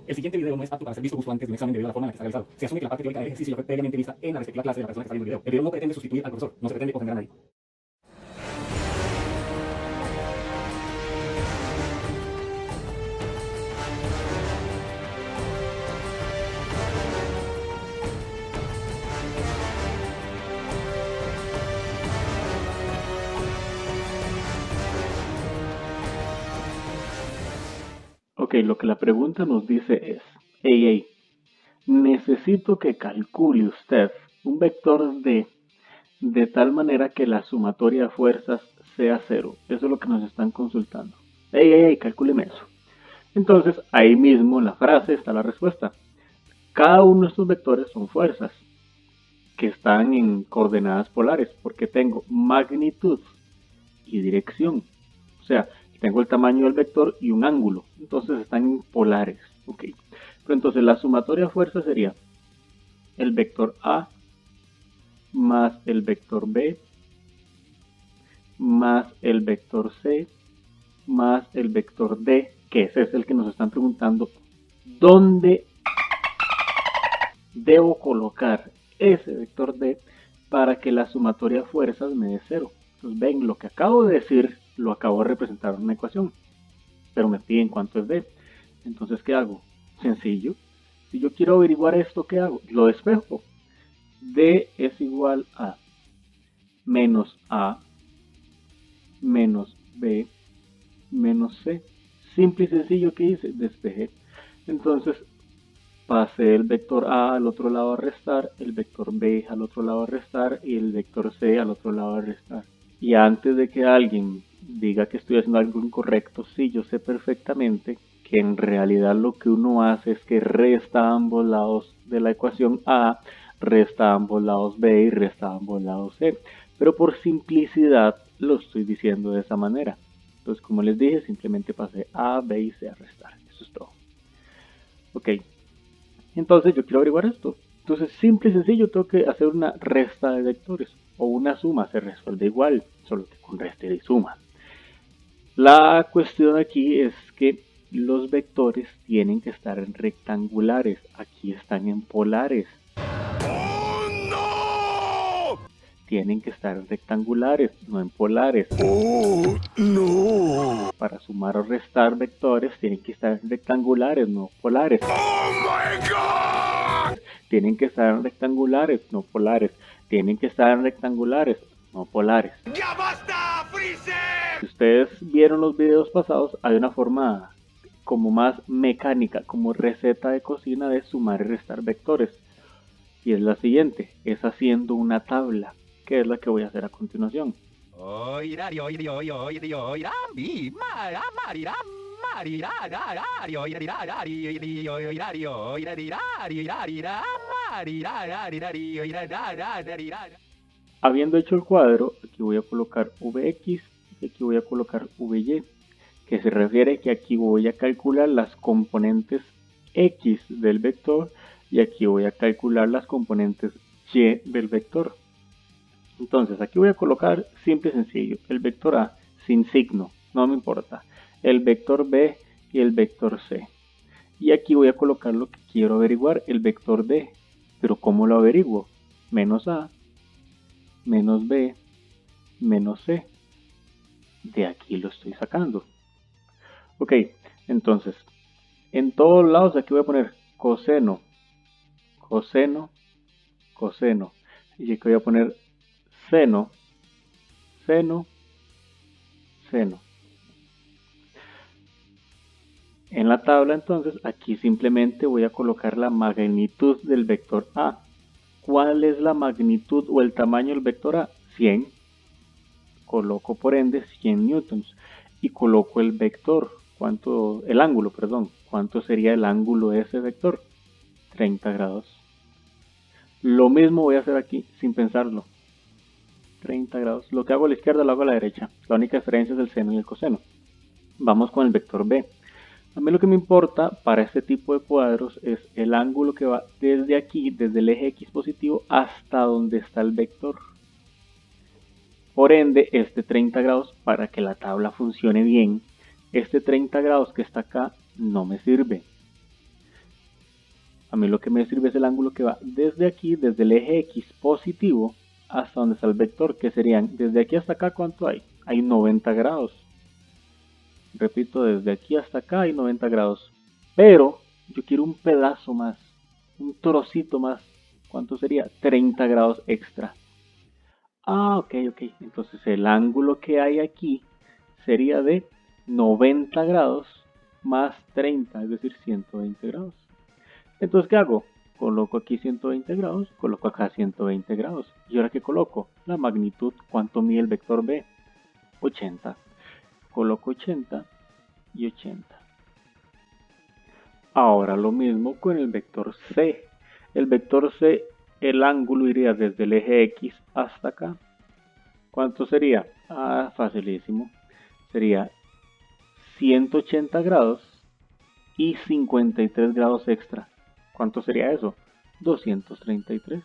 El siguiente video no es apto para ser visto justo antes de un examen debido a la forma en la que está realizado. Se asume que la parte teórica del ejercicio ya fue previamente vista en la respectiva clase de la persona que está viendo el video. El video no pretende sustituir al profesor, no se pretende ofender a nadie. Ok, lo que la pregunta nos dice es, hey, necesito que calcule usted un vector de tal manera que la sumatoria de fuerzas sea cero. Eso es lo que nos están consultando. Hey, calcúleme eso. Entonces, ahí mismo en la frase está la respuesta. Cada uno de estos vectores son fuerzas que están en coordenadas polares, porque tengo magnitud y dirección. O sea, tengo el tamaño del vector y un ángulo. Entonces están en polares. Ok. Pero entonces la sumatoria de fuerza sería el vector A más el vector B más el vector C más el vector D, que ese es el que nos están preguntando dónde debo colocar ese vector D para que la sumatoria de fuerzas me dé cero. Entonces ven, lo que acabo de decir lo acabo de representar en una ecuación, pero me piden cuánto es D. Entonces, ¿qué hago? Sencillo. Si yo quiero averiguar esto, ¿qué hago? Lo despejo. D es igual a menos B menos C. Simple y sencillo, ¿qué hice? Despejé. Entonces, pasé el vector A al otro lado a restar, el vector B al otro lado a restar y el vector C al otro lado a restar. Y antes de que alguien diga que estoy haciendo algo incorrecto, sí, yo sé perfectamente que en realidad lo que uno hace es que resta ambos lados de la ecuación A, resta ambos lados B y resta ambos lados C. Pero por simplicidad lo estoy diciendo de esa manera. Entonces, como les dije, simplemente pasé A, B y C a restar. Eso es todo. Ok. Entonces yo quiero averiguar esto. Entonces, simple y sencillo, tengo que hacer una resta de vectores. O una suma, se resuelve igual, solo que con resta y suma. La cuestión aquí es que los vectores tienen que estar en rectangulares. Aquí están en polares. ¡Oh, no! Tienen que estar en rectangulares, no en polares. ¡Oh, no! Para sumar o restar vectores tienen que estar en rectangulares, no polares. ¡Oh, my God! Tienen que estar en rectangulares, no polares. Tienen que estar en rectangulares, no polares. ¡Ya basta, Freezer! Si ustedes vieron los videos pasados, hay una forma como más mecánica, como receta de cocina de sumar y restar vectores. Y es la siguiente, es haciendo una tabla, que es la que voy a hacer a continuación. Habiendo hecho el cuadro, aquí voy a colocar Vx y aquí voy a colocar Vy, que se refiere que aquí voy a calcular las componentes x del vector y aquí voy a calcular las componentes y del vector. Entonces aquí voy a colocar simple y sencillo el vector A sin signo, no me importa, el vector B y el vector C. Y aquí voy a colocar lo que quiero averiguar, el vector D. Pero ¿cómo lo averiguo? Menos A, menos B, menos C. De aquí lo estoy sacando. Ok, entonces, en todos lados aquí voy a poner coseno, coseno, coseno. Y aquí voy a poner seno, seno, seno. En la tabla entonces aquí simplemente voy a colocar la magnitud del vector A. ¿Cuál es la magnitud o el tamaño del vector A? 100. Coloco por ende 100 newtons y coloco el vector, el ángulo, perdón. ¿Cuánto sería el ángulo de ese vector? 30 grados. Lo mismo voy a hacer aquí sin pensarlo. 30 grados. Lo que hago a la izquierda lo hago a la derecha. La única diferencia es el seno y el coseno. Vamos con el vector B. A mí lo que me importa para este tipo de cuadros es el ángulo que va desde aquí, desde el eje X positivo, hasta donde está el vector. Por ende, este 30 grados, para que la tabla funcione bien, este 30 grados que está acá no me sirve. A mí lo que me sirve es el ángulo que va desde aquí, desde el eje X positivo, hasta donde está el vector, que serían desde aquí hasta acá. ¿Cuánto hay? Hay 90 grados. Repito, desde aquí hasta acá hay 90 grados. Pero yo quiero un pedazo más, un trocito más. ¿Cuánto sería? 30 grados extra. Ah, ok. Entonces el ángulo que hay aquí sería de 90 grados más 30, es decir, 120 grados. Entonces, ¿qué hago? Coloco aquí 120 grados, coloco acá 120 grados. ¿Y ahora qué coloco? La magnitud. ¿Cuánto mide el vector B? 80. Coloco 80 y 80. Ahora lo mismo con el vector C. El vector C, el ángulo iría desde el eje X hasta acá. ¿Cuánto sería? Ah, facilísimo. Sería 180 grados y 53 grados extra. ¿Cuánto sería eso? 233.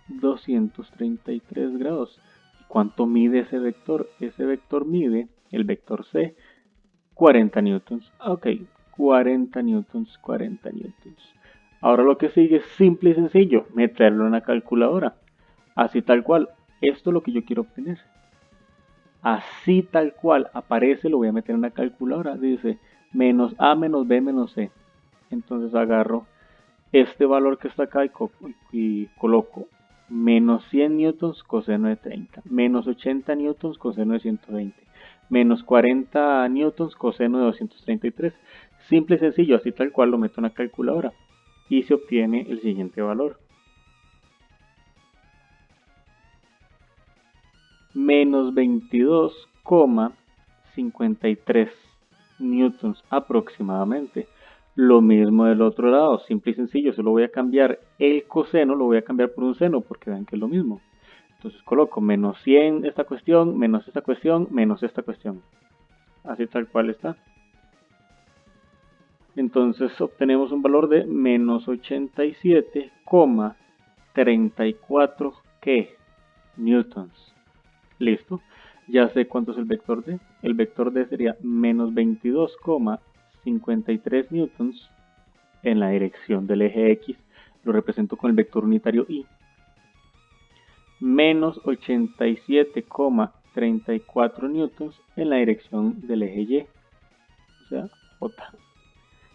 233 grados. ¿Y cuánto mide ese vector? Ese vector mide, el vector C, 40 newtons. Ok, 40 newtons, 40 newtons. Ahora lo que sigue es simple y sencillo, meterlo en una calculadora. Así tal cual, esto es lo que yo quiero obtener. Así tal cual aparece, lo voy a meter en una calculadora. Dice menos A menos B menos C. Entonces agarro este valor que está acá y coloco menos 100 newtons coseno de 30, menos 80 newtons coseno de 120, menos 40 newtons coseno de 233. Simple y sencillo, así tal cual lo meto en la calculadora y se obtiene el siguiente valor. Menos 22,53 newtons aproximadamente. Lo mismo del otro lado, simple y sencillo, solo voy a cambiar el coseno, lo voy a cambiar por un seno porque vean que es lo mismo. Entonces coloco menos 100 esta cuestión, menos esta cuestión, menos esta cuestión. Así tal cual está. Entonces obtenemos un valor de menos 87,34 newtons. Listo. Ya sé cuánto es el vector D. El vector D sería menos 22,53 newtons en la dirección del eje X. Lo represento con el vector unitario Y. Menos 87,34 newtons en la dirección del eje Y. O sea, J.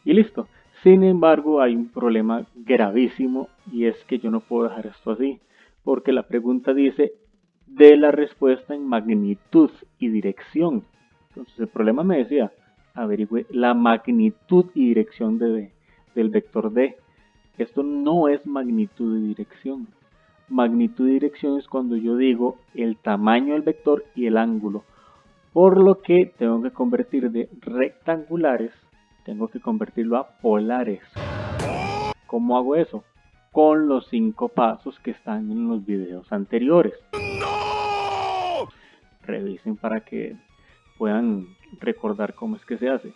Y listo. Sin embargo, hay un problema gravísimo y es que yo no puedo dejar esto así. Porque la pregunta dice de la respuesta en magnitud y dirección. Entonces el problema me decía, averigüe la magnitud y dirección del vector D. Esto no es magnitud y dirección. Magnitud y dirección es cuando yo digo el tamaño del vector y el ángulo. Por lo que tengo que convertir de rectangulares, tengo que convertirlo a polares. ¿Cómo hago eso? Con los 5 pasos que están en los videos anteriores. No! Revisen para que puedan recordar cómo es que se hace.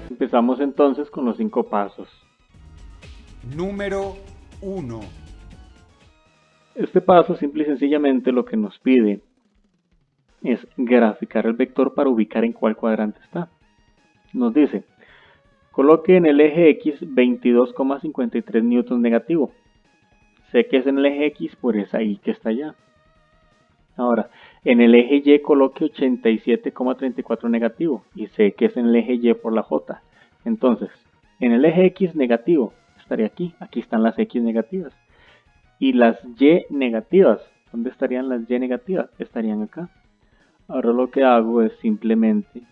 Empezamos entonces con los 5 pasos. Número 1. Este paso simple y sencillamente lo que nos pide es graficar el vector para ubicar en cuál cuadrante está. Nos dice, coloque en el eje X 22,53 newtons negativo. Sé que es en el eje X, por es ahí que está allá. Ahora, en el eje Y coloque 87,34 negativo y sé que es en el eje Y por la J. Entonces, en el eje X negativo estaría aquí. Aquí están las X negativas. Y las Y negativas, ¿dónde estarían las Y negativas? Estarían acá. Ahora lo que hago es simplemente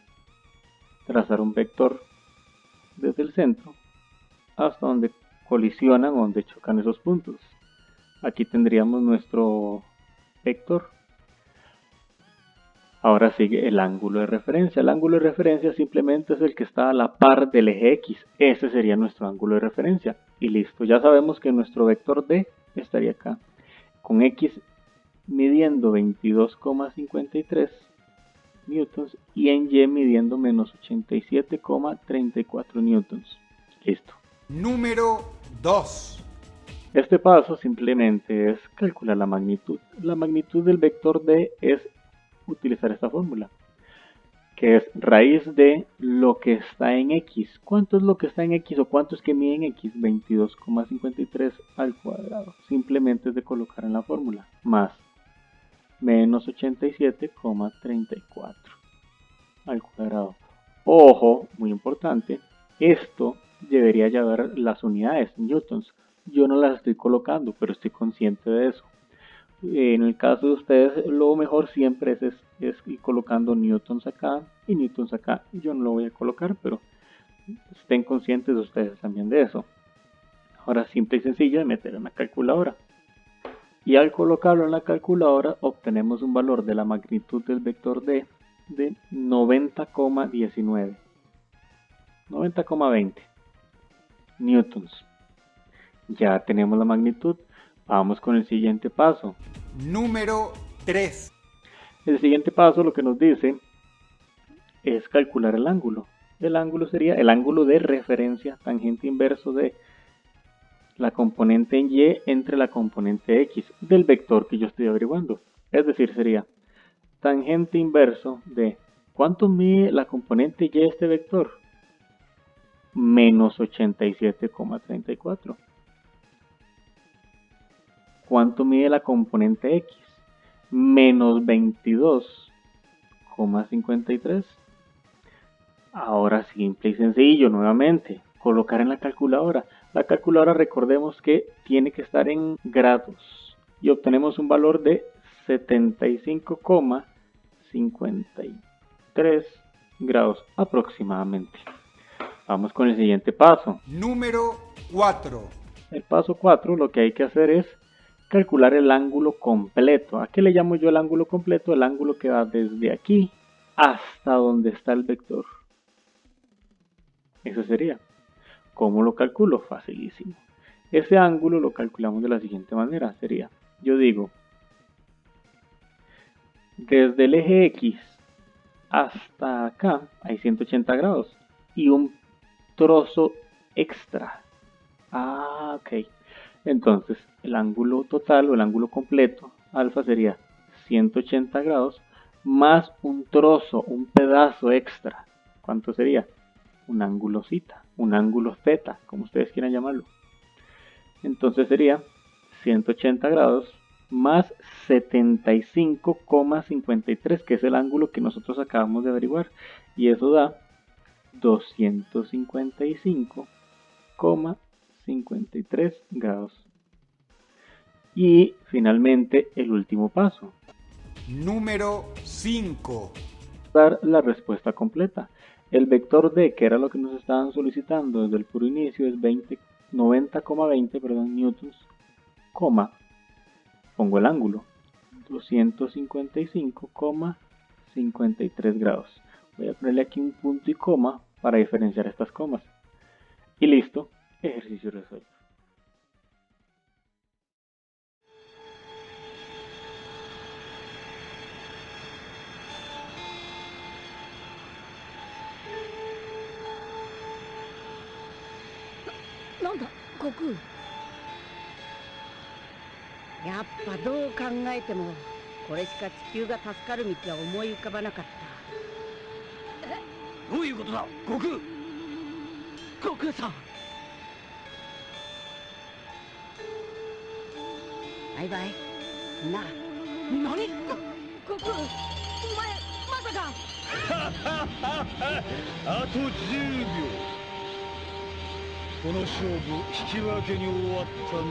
trazar un vector desde el centro hasta donde colisionan o donde chocan esos puntos. Aquí tendríamos nuestro vector. Ahora sigue el ángulo de referencia. El ángulo de referencia simplemente es el que está a la par del eje X. Ese sería nuestro ángulo de referencia. Y listo, ya sabemos que nuestro vector D estaría acá. Con X midiendo 22,53 newtons y en Y midiendo menos 87,34 newtons. Listo. Número 2. Este paso simplemente es calcular la magnitud. La magnitud del vector D es utilizar esta fórmula. que es raíz de lo que está en X. ¿Cuánto es lo que está en X o cuánto es que mide en X? 22,53 al cuadrado. Simplemente es de colocar en la fórmula. Más menos 87,34 al cuadrado. Ojo, muy importante, esto debería llevar las unidades newtons. Yo no las estoy colocando, pero estoy consciente de eso. En el caso de ustedes, lo mejor siempre es ir colocando newtons acá y newtons acá. Yo no lo voy a colocar, pero estén conscientes ustedes también de eso. Ahora, simple y sencillo de meter en la calculadora. Y al colocarlo en la calculadora, obtenemos un valor de la magnitud del vector D de 90,19. 90,20 newtons. Ya tenemos la magnitud. Vamos con el siguiente paso. Número 3. El siguiente paso lo que nos dice es calcular el ángulo. El ángulo sería el ángulo de referencia tangente inverso de la componente en Y entre la componente X del vector que yo estoy averiguando. Es decir, sería tangente inverso de ¿cuánto mide la componente Y de este vector? Menos 87,34. ¿Cuánto mide la componente X? Menos 22,53. Ahora simple y sencillo, nuevamente, colocar en la calculadora. La calculadora, recordemos que tiene que estar en grados y obtenemos un valor de 75,53 grados aproximadamente. Vamos con el siguiente paso. Número 4. El paso 4 lo que hay que hacer es calcular el ángulo completo. ¿A qué le llamo yo el ángulo completo? El ángulo que va desde aquí hasta donde está el vector. Eso sería. ¿Cómo lo calculo? Facilísimo. Ese ángulo lo calculamos de la siguiente manera. Sería, yo digo, desde el eje X hasta acá hay 180 grados y un trozo extra. Ok. Entonces, el ángulo total o el ángulo completo, alfa, sería 180 grados más un trozo, un pedazo extra. ¿Cuánto sería? Un ángulo zeta, un ángulo zeta, como ustedes quieran llamarlo. Entonces sería 180 grados más 75,53, que es el ángulo que nosotros acabamos de averiguar. Y eso da 255,53 grados. Y finalmente el último paso. Número 5. Dar la respuesta completa. El vector D, que era lo que nos estaban solicitando desde el puro inicio, es 90,20 newtons, pongo el ángulo, 255,53 grados. Voy a ponerle aquí un punto y coma para diferenciar estas comas. Y listo, ejercicio resuelto. ¿Nanda? Goku? やっぱどう考えてもこれしか地球が助かる道は思い浮かばなかった。どういうことだ、悟空。悟空さん。バイバイ。なあ。何？悟空、お前まさか。あと10秒。この勝負引き分けに終わったな。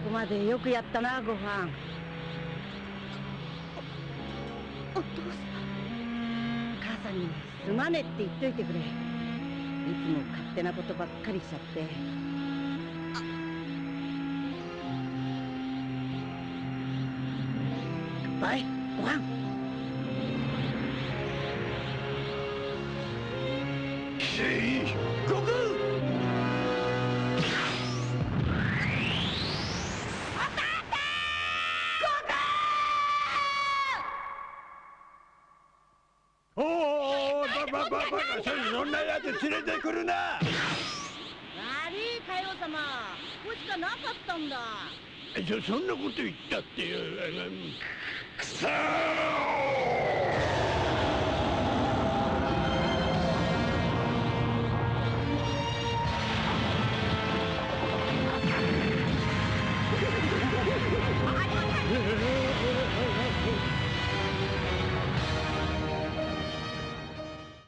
ここまでよくやったな、ご飯。お父さん。母さんにすまねって言っといてくれ。いつも勝手なことばっかりしちゃって。バイ、ご飯。悟空！そんなやつ連れてくるな。悪い海王様、ここしかなかったんだ。そんなこと言ったって。くそー。